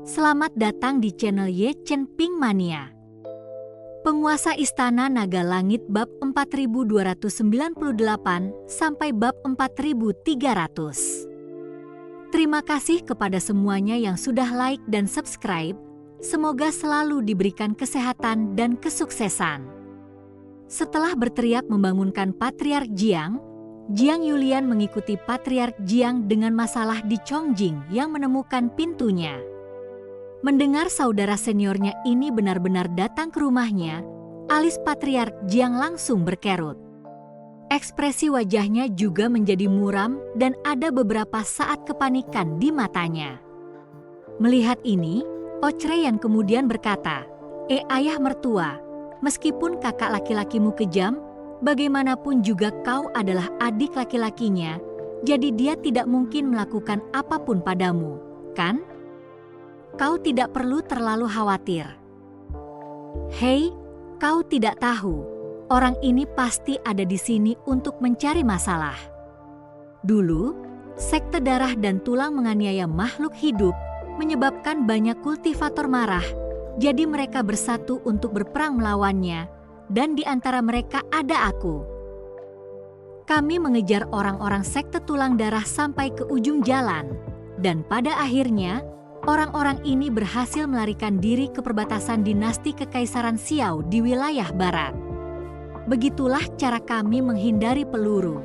Selamat datang di channel Ye Chen Ping Mania. Penguasa Istana Naga Langit bab 4298 sampai bab 4300. Terima kasih kepada semuanya yang sudah like dan subscribe. Semoga selalu diberikan kesehatan dan kesuksesan. Setelah berteriak membangunkan Patriark Jiang, Jiang Yulian mengikuti Patriark Jiang dengan masalah di Chongjing yang menemukan pintunya. Mendengar saudara seniornya ini benar-benar datang ke rumahnya, alis Patriark Jiang langsung berkerut. Ekspresi wajahnya juga menjadi muram dan ada beberapa saat kepanikan di matanya. Melihat ini, Ochre yang kemudian berkata, ayah mertua, meskipun kakak laki-lakimu kejam, bagaimanapun juga kau adalah adik laki-lakinya, jadi dia tidak mungkin melakukan apapun padamu, kan? Kau tidak perlu terlalu khawatir. Hei, kau tidak tahu, orang ini pasti ada di sini untuk mencari masalah. Dulu, sekte darah dan tulang menganiaya makhluk hidup, menyebabkan banyak kultivator marah, jadi mereka bersatu untuk berperang melawannya, dan di antara mereka ada aku. Kami mengejar orang-orang sekte tulang darah sampai ke ujung jalan, dan pada akhirnya, orang-orang ini berhasil melarikan diri ke perbatasan dinasti Kekaisaran Xiao di wilayah barat. Begitulah cara kami menghindari peluru.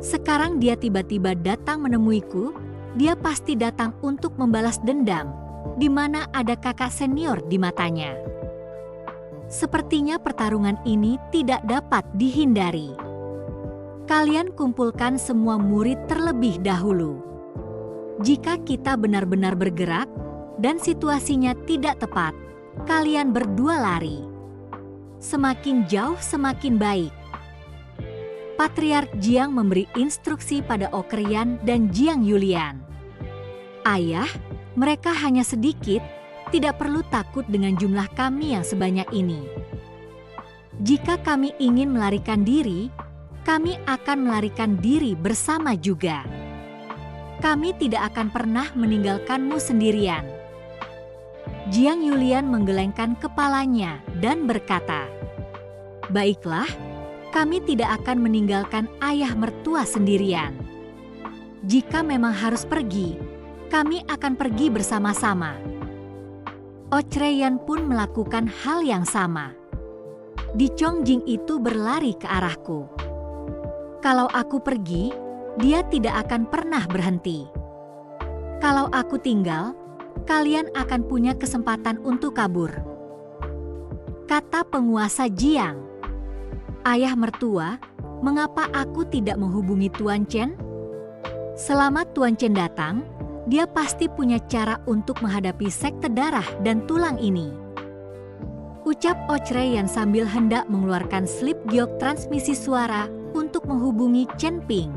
Sekarang dia tiba-tiba datang menemuiku, dia pasti datang untuk membalas dendam, di mana ada kakak senior di matanya. Sepertinya pertarungan ini tidak dapat dihindari. Kalian kumpulkan semua murid terlebih dahulu. Jika kita benar-benar bergerak dan situasinya tidak tepat, kalian berdua lari. Semakin jauh semakin baik. Patriark Jiang memberi instruksi pada Okrian dan Jiang Yulian. Ayah, mereka hanya sedikit, tidak perlu takut dengan jumlah kami yang sebanyak ini. Jika kami ingin melarikan diri, kami akan melarikan diri bersama juga. Kami tidak akan pernah meninggalkanmu sendirian. Jiang Yulian menggelengkan kepalanya dan berkata, baiklah, kami tidak akan meninggalkan ayah mertua sendirian. Jika memang harus pergi, kami akan pergi bersama-sama. Ochre Yan pun melakukan hal yang sama. Di Chongjing itu berlari ke arahku. Kalau aku pergi, dia tidak akan pernah berhenti. Kalau aku tinggal, kalian akan punya kesempatan untuk kabur. Kata penguasa Jiang. Ayah mertua, mengapa aku tidak menghubungi Tuan Chen? Selama Tuan Chen datang, dia pasti punya cara untuk menghadapi sekte darah dan tulang ini. Ucap Ochre yang sambil hendak mengeluarkan slip giok transmisi suara untuk menghubungi Chen Ping.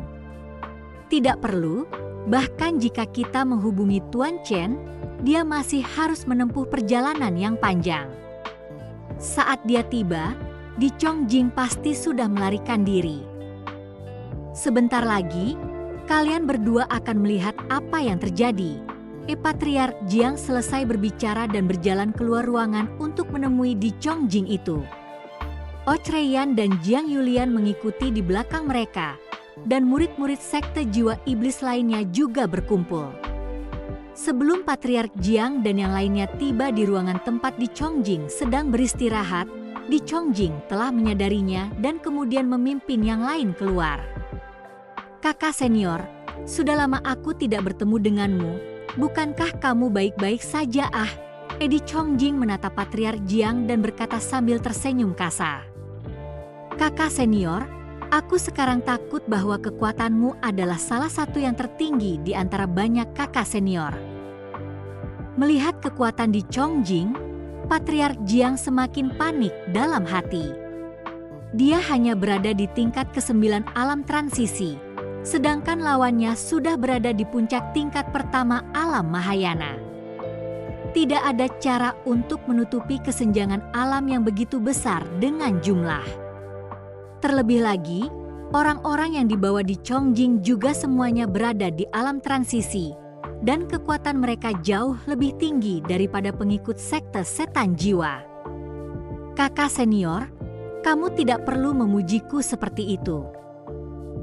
Tidak perlu, bahkan jika kita menghubungi Tuan Chen, dia masih harus menempuh perjalanan yang panjang. Saat dia tiba, di Chongjing pasti sudah melarikan diri. Sebentar lagi, kalian berdua akan melihat apa yang terjadi. Patriark Jiang selesai berbicara dan berjalan keluar ruangan untuk menemui di Chongjing itu. Ochre Yan dan Jiang Yulian mengikuti di belakang mereka, dan murid-murid sekte jiwa iblis lainnya juga berkumpul. Sebelum Patriark Jiang dan yang lainnya tiba di ruangan tempat di Chongjing sedang beristirahat, di Chongjing telah menyadarinya dan kemudian memimpin yang lain keluar. Kakak senior, sudah lama aku tidak bertemu denganmu, bukankah kamu baik-baik saja Di Chongjing menatap Patriark Jiang dan berkata sambil tersenyum kasar. Kakak senior, aku sekarang takut bahwa kekuatanmu adalah salah satu yang tertinggi di antara banyak kakak senior. Melihat kekuatan di Chongjing, Patriark Jiang semakin panik dalam hati. Dia hanya berada di tingkat ke-9 alam transisi, sedangkan lawannya sudah berada di puncak tingkat pertama alam Mahayana. Tidak ada cara untuk menutupi kesenjangan alam yang begitu besar dengan jumlah. Terlebih lagi, orang-orang yang dibawa di Chongjing juga semuanya berada di alam transisi, dan kekuatan mereka jauh lebih tinggi daripada pengikut sekte setan jiwa. Kakak senior, kamu tidak perlu memujiku seperti itu.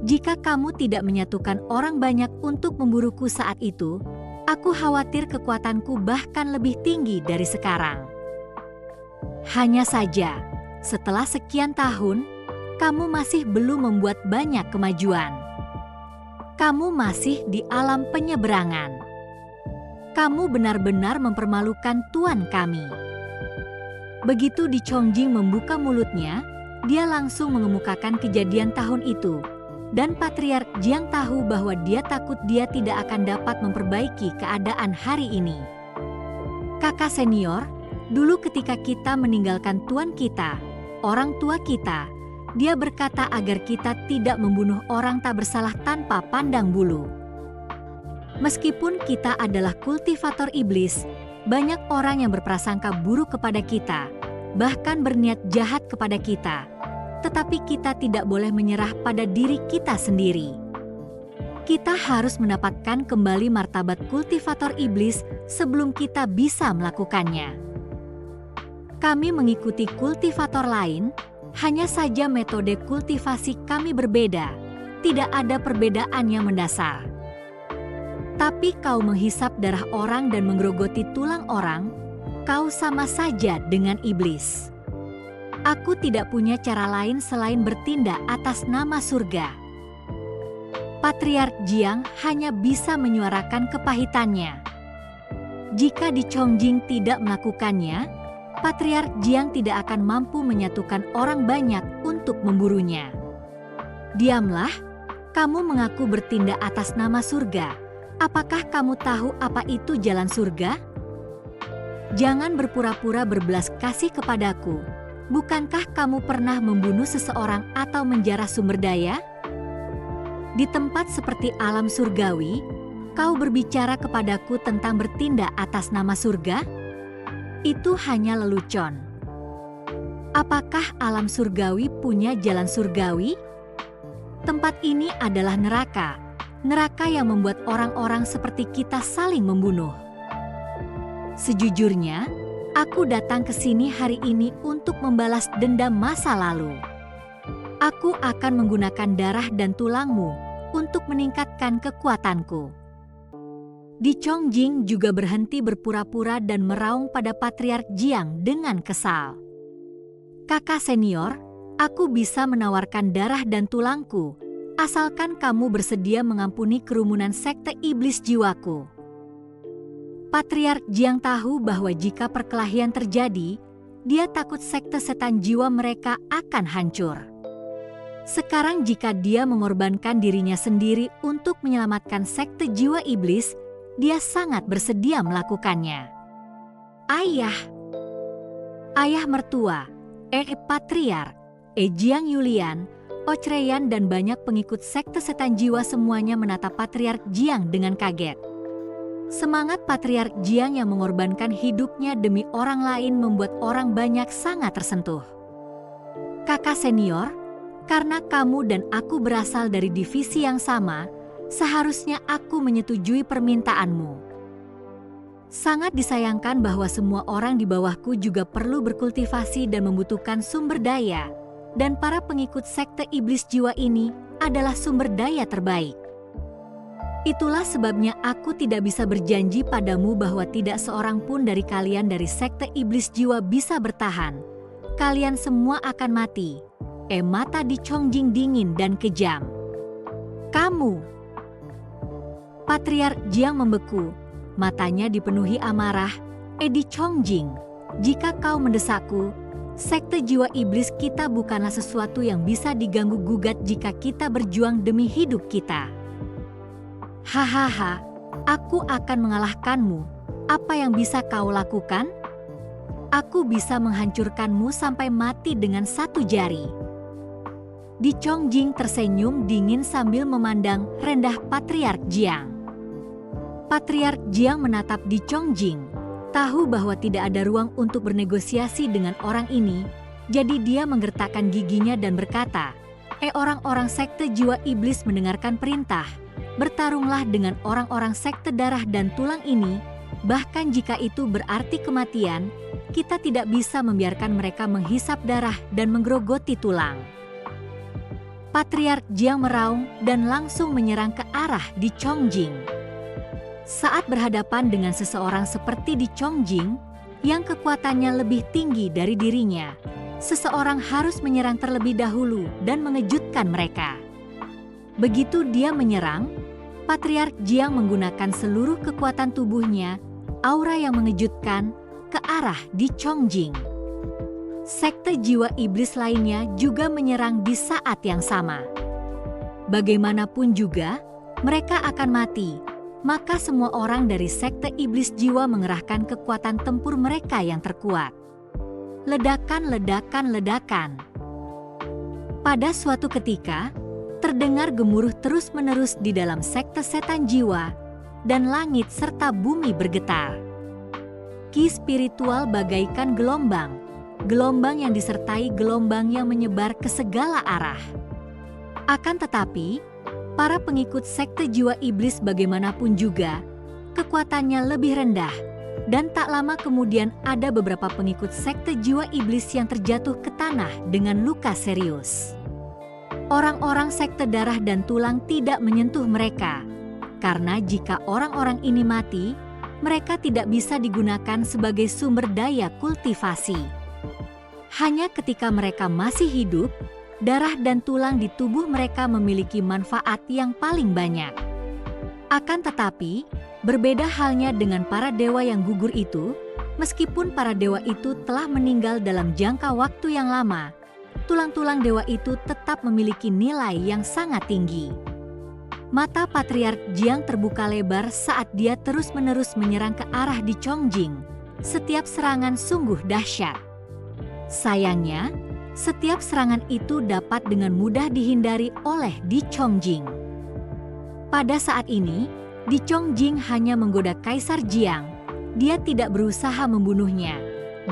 Jika kamu tidak menyatukan orang banyak untuk memburuku saat itu, aku khawatir kekuatanku bahkan lebih tinggi dari sekarang. Hanya saja, setelah sekian tahun, kamu masih belum membuat banyak kemajuan. Kamu masih di alam penyeberangan. Kamu benar-benar mempermalukan tuan kami. Begitu Di Chongjing membuka mulutnya, dia langsung mengemukakan kejadian tahun itu. Dan Patriark Jiang tahu bahwa dia takut dia tidak akan dapat memperbaiki keadaan hari ini. Kakak senior, dulu ketika kita meninggalkan tuan kita, orang tua kita, dia berkata agar kita tidak membunuh orang tak bersalah tanpa pandang bulu. Meskipun kita adalah kultivator iblis, banyak orang yang berprasangka buruk kepada kita, bahkan berniat jahat kepada kita. Tetapi kita tidak boleh menyerah pada diri kita sendiri. Kita harus mendapatkan kembali martabat kultivator iblis sebelum kita bisa melakukannya. Kami mengikuti kultivator lain, hanya saja metode kultivasi kami berbeda, tidak ada perbedaan yang mendasar. Tapi kau menghisap darah orang dan menggerogoti tulang orang, kau sama saja dengan iblis. Aku tidak punya cara lain selain bertindak atas nama surga. Patriark Jiang hanya bisa menyuarakan kepahitannya. Jika Di Chongjing tidak melakukannya, Patriark Jiang tidak akan mampu menyatukan orang banyak untuk memburunya. Diamlah, kamu mengaku bertindak atas nama surga. Apakah kamu tahu apa itu jalan surga? Jangan berpura-pura berbelas kasih kepadaku. Bukankah kamu pernah membunuh seseorang atau menjarah sumber daya? Di tempat seperti alam surgawi, kau berbicara kepadaku tentang bertindak atas nama surga? Itu hanya lelucon. Apakah alam surgawi punya jalan surgawi? Tempat ini adalah neraka, neraka yang membuat orang-orang seperti kita saling membunuh. Sejujurnya, aku datang ke sini hari ini untuk membalas dendam masa lalu. Aku akan menggunakan darah dan tulangmu untuk meningkatkan kekuatanku. Di Chongjing juga berhenti berpura-pura dan meraung pada Patriark Jiang dengan kesal. Kakak senior, aku bisa menawarkan darah dan tulangku, asalkan kamu bersedia mengampuni kerumunan sekte iblis jiwaku. Patriark Jiang tahu bahwa jika perkelahian terjadi, dia takut sekte setan jiwa mereka akan hancur. Sekarang jika dia mengorbankan dirinya sendiri untuk menyelamatkan sekte jiwa iblis, dia sangat bersedia melakukannya. Ayah mertua, Patriark, Jiang Yulian, Ochreyan dan banyak pengikut sekte setan jiwa semuanya menatap Patriark Jiang dengan kaget. Semangat Patriark Jiang yang mengorbankan hidupnya demi orang lain membuat orang banyak sangat tersentuh. Kakak senior, karena kamu dan aku berasal dari divisi yang sama, seharusnya aku menyetujui permintaanmu. Sangat disayangkan bahwa semua orang di bawahku juga perlu berkultivasi dan membutuhkan sumber daya, dan para pengikut sekte iblis jiwa ini adalah sumber daya terbaik. Itulah sebabnya aku tidak bisa berjanji padamu bahwa tidak seorang pun dari kalian dari sekte iblis jiwa bisa bertahan. Kalian semua akan mati. Mata Di Chongjing dingin dan kejam. Kamu. Patriark Jiang membeku, matanya dipenuhi amarah. Di Chongjing, jika kau mendesakku, sekte jiwa iblis kita bukanlah sesuatu yang bisa diganggu-gugat jika kita berjuang demi hidup kita. Hahaha, aku akan mengalahkanmu. Apa yang bisa kau lakukan? Aku bisa menghancurkanmu sampai mati dengan satu jari. Di Chongjing tersenyum dingin sambil memandang rendah Patriark Jiang. Patriark Jiang menatap Di Chongjing, tahu bahwa tidak ada ruang untuk bernegosiasi dengan orang ini, jadi dia menggertakkan giginya dan berkata, orang-orang sekte jiwa iblis mendengarkan perintah. bertarunglah dengan orang-orang sekte darah dan tulang ini, bahkan jika itu berarti kematian, kita tidak bisa membiarkan mereka menghisap darah dan menggerogoti tulang. Patriark Jiang meraung dan langsung menyerang ke arah Di Chongjing. Saat berhadapan dengan seseorang seperti Di Chongjing, yang kekuatannya lebih tinggi dari dirinya, seseorang harus menyerang terlebih dahulu dan mengejutkan mereka. Begitu dia menyerang, Patriark Jiang menggunakan seluruh kekuatan tubuhnya, aura yang mengejutkan, ke arah Di Chongjing. Sekte jiwa iblis lainnya juga menyerang di saat yang sama. Bagaimanapun juga, mereka akan mati, maka semua orang dari sekte iblis jiwa mengerahkan kekuatan tempur mereka yang terkuat. Ledakan, ledakan, ledakan. Pada suatu ketika, terdengar gemuruh terus-menerus di dalam sekte setan jiwa, dan langit serta bumi bergetar. Ki spiritual bagaikan gelombang, gelombang yang disertai gelombang yang menyebar ke segala arah. Akan tetapi, para pengikut sekte jiwa iblis bagaimanapun juga, kekuatannya lebih rendah, dan tak lama kemudian ada beberapa pengikut sekte jiwa iblis yang terjatuh ke tanah dengan luka serius. Orang-orang sekte darah dan tulang tidak menyentuh mereka, karena jika orang-orang ini mati, mereka tidak bisa digunakan sebagai sumber daya kultivasi. Hanya ketika mereka masih hidup, darah dan tulang di tubuh mereka memiliki manfaat yang paling banyak. Akan tetapi, berbeda halnya dengan para dewa yang gugur itu, meskipun para dewa itu telah meninggal dalam jangka waktu yang lama, tulang-tulang dewa itu tetap memiliki nilai yang sangat tinggi. Mata Patriark Jiang terbuka lebar saat dia terus-menerus menyerang ke arah Di Chongjing. Setiap serangan sungguh dahsyat. Sayangnya, setiap serangan itu dapat dengan mudah dihindari oleh Di Chongjing. Pada saat ini, Di Chongjing hanya menggoda Kaisar Jiang. Dia tidak berusaha membunuhnya.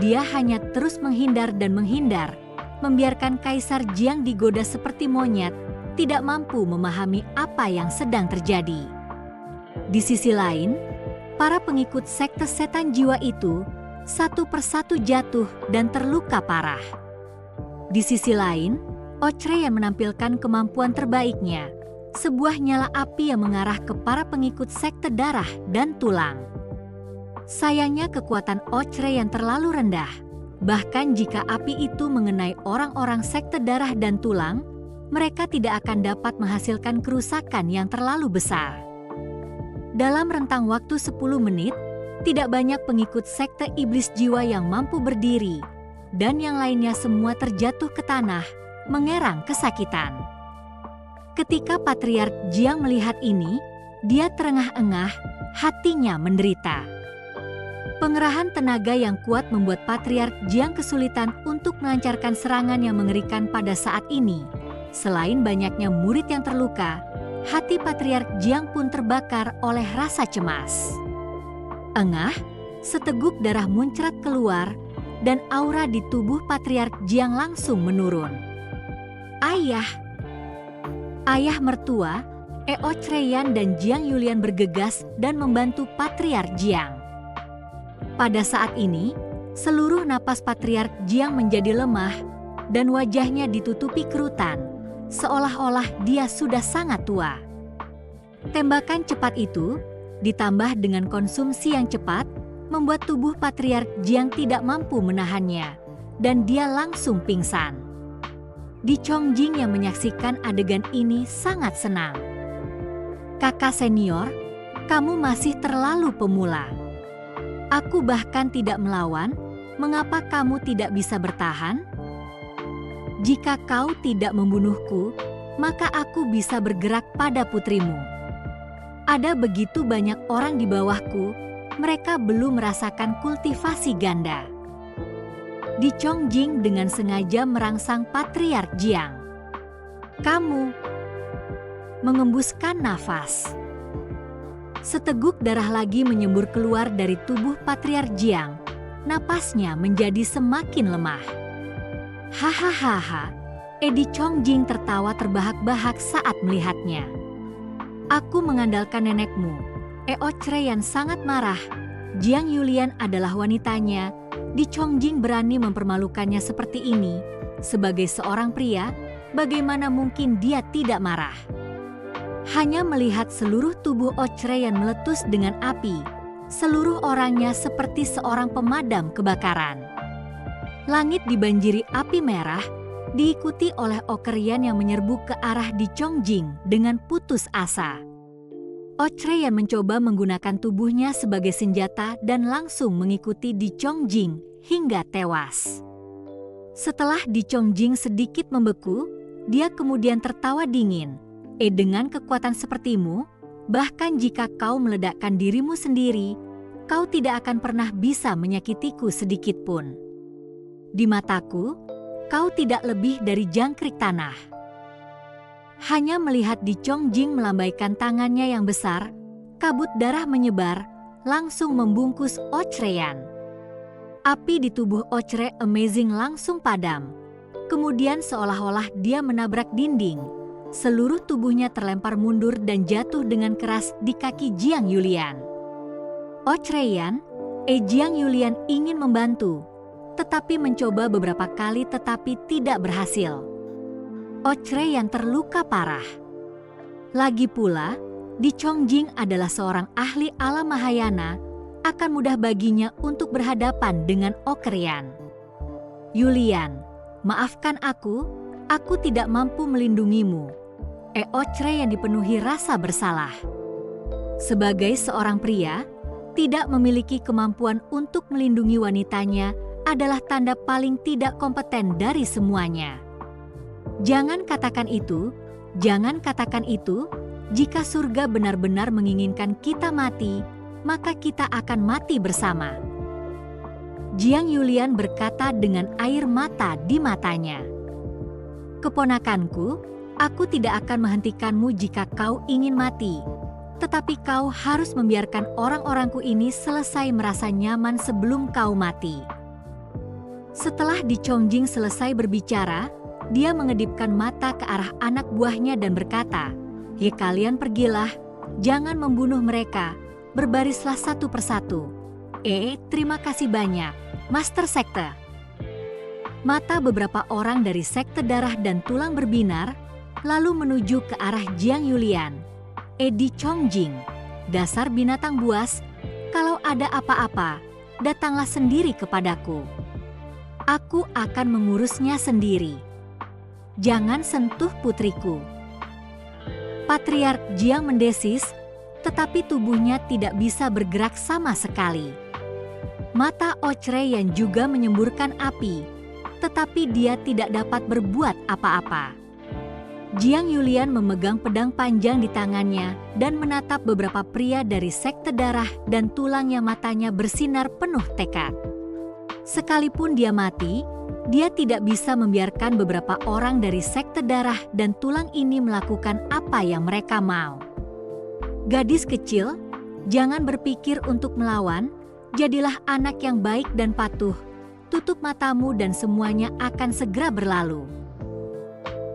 Dia hanya terus menghindar dan menghindar, membiarkan Kaisar Jiang digoda seperti monyet, tidak mampu memahami apa yang sedang terjadi. Di sisi lain, para pengikut sekte setan jiwa itu satu persatu jatuh dan terluka parah. Di sisi lain, Ochre yang menampilkan kemampuan terbaiknya, sebuah nyala api yang mengarah ke para pengikut sekte darah dan tulang. Sayangnya kekuatan Ochre yang terlalu rendah, bahkan jika api itu mengenai orang-orang sekte darah dan tulang, mereka tidak akan dapat menghasilkan kerusakan yang terlalu besar. Dalam rentang waktu 10 menit, tidak banyak pengikut sekte iblis jiwa yang mampu berdiri, dan yang lainnya semua terjatuh ke tanah, mengerang kesakitan. Ketika Patriark Jiang melihat ini, dia terengah-engah, hatinya menderita. Pengerahan tenaga yang kuat membuat Patriark Jiang kesulitan untuk melancarkan serangan yang mengerikan pada saat ini. Selain banyaknya murid yang terluka, hati Patriark Jiang pun terbakar oleh rasa cemas. Engah, seteguk darah muncrat keluar, dan aura di tubuh Patriark Jiang langsung menurun. Ayah! Ayah mertua, Ochreyan dan Jiang Yulian bergegas dan membantu Patriark Jiang. Pada saat ini, seluruh napas Patriark Jiang menjadi lemah, dan wajahnya ditutupi kerutan, seolah-olah dia sudah sangat tua. Tembakan cepat itu, ditambah dengan konsumsi yang cepat, membuat tubuh Patriark Jiang tidak mampu menahannya, dan dia langsung pingsan. Di Chongjing yang menyaksikan adegan ini sangat senang. Kakak senior, kamu masih terlalu pemula. Aku bahkan tidak melawan, mengapa kamu tidak bisa bertahan? Jika kau tidak membunuhku, maka aku bisa bergerak pada putrimu. Ada begitu banyak orang di bawahku, mereka belum merasakan kultivasi ganda. Di Chongjing dengan sengaja merangsang Patriark Jiang. Kamu mengembuskan nafas. Seteguk darah lagi menyembur keluar dari tubuh Patriark Jiang. Napasnya menjadi semakin lemah. Hahaha, Di Chongjing tertawa terbahak-bahak saat melihatnya. Aku mengandalkan nenekmu. Chreyan sangat marah. Jiang Yulian adalah wanitanya. Di Chongjing berani mempermalukannya seperti ini. Sebagai seorang pria, bagaimana mungkin dia tidak marah? Hanya melihat seluruh tubuh Chreyan meletus dengan api, seluruh orangnya seperti seorang pemadam kebakaran. Langit dibanjiri api merah, diikuti oleh Chreyan yang menyerbu ke arah Di Chongjing dengan putus asa. Chreyan mencoba menggunakan tubuhnya sebagai senjata dan langsung mengikuti Di Chongjing hingga tewas. Setelah Di Chongjing sedikit membeku, dia kemudian tertawa dingin. Dengan kekuatan sepertimu, bahkan jika kau meledakkan dirimu sendiri, kau tidak akan pernah bisa menyakitiku sedikit pun. Di mataku, kau tidak lebih dari jangkrik tanah. Hanya melihat Di Chongjing melambaikan tangannya yang besar, kabut darah menyebar, langsung membungkus Chreyan. Api di tubuh Amazing langsung padam. Kemudian seolah-olah dia menabrak dinding. Seluruh tubuhnya terlempar mundur dan jatuh dengan keras di kaki Jiang Yulian. Chreyan, Jiang Yulian ingin membantu, tetapi mencoba beberapa kali tetapi tidak berhasil. Chreyan terluka parah. Lagi pula, Di Chongjing adalah seorang ahli alam Mahayana, akan mudah baginya untuk berhadapan dengan Chreyan. Yulian, maafkan aku tidak mampu melindungimu. Chreyan dipenuhi rasa bersalah. Sebagai seorang pria, tidak memiliki kemampuan untuk melindungi wanitanya adalah tanda paling tidak kompeten dari semuanya. Jangan katakan itu, jika surga benar-benar menginginkan kita mati, maka kita akan mati bersama. Jiang Yulian berkata dengan air mata di matanya. Keponakanku, aku tidak akan menghentikanmu jika kau ingin mati. Tetapi kau harus membiarkan orang-orangku ini selesai merasa nyaman sebelum kau mati. Setelah Di Chongjing selesai berbicara, dia mengedipkan mata ke arah anak buahnya dan berkata, kalian pergilah, jangan membunuh mereka, berbarislah satu persatu. Terima kasih banyak, Master Sekte. Mata beberapa orang dari Sekte Darah dan Tulang berbinar, lalu menuju ke arah Jiang Yulian. Di Chongjing, dasar binatang buas, kalau ada apa-apa, datanglah sendiri kepadaku. Aku akan mengurusnya sendiri. Jangan sentuh putriku. Patriark Jiang mendesis, tetapi tubuhnya tidak bisa bergerak sama sekali. Mata Chreyan juga menyemburkan api, tetapi dia tidak dapat berbuat apa-apa. Jiang Yulian memegang pedang panjang di tangannya dan menatap beberapa pria dari Sekte Darah dan Tulang yang matanya bersinar penuh tekad. Sekalipun dia mati, dia tidak bisa membiarkan beberapa orang dari Sekte Darah dan Tulang ini melakukan apa yang mereka mau. Gadis kecil, jangan berpikir untuk melawan, jadilah anak yang baik dan patuh, tutup matamu dan semuanya akan segera berlalu.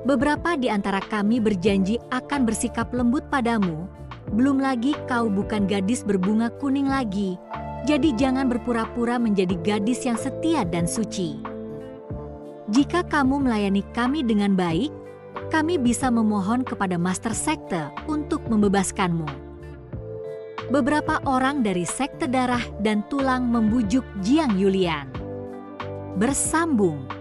Beberapa di antara kami berjanji akan bersikap lembut padamu, belum lagi kau bukan gadis berbunga kuning lagi, jadi jangan berpura-pura menjadi gadis yang setia dan suci. Jika kamu melayani kami dengan baik, kami bisa memohon kepada Master Sekte untuk membebaskanmu. Beberapa orang dari Sekte Darah dan Tulang membujuk Jiang Yulian. Bersambung.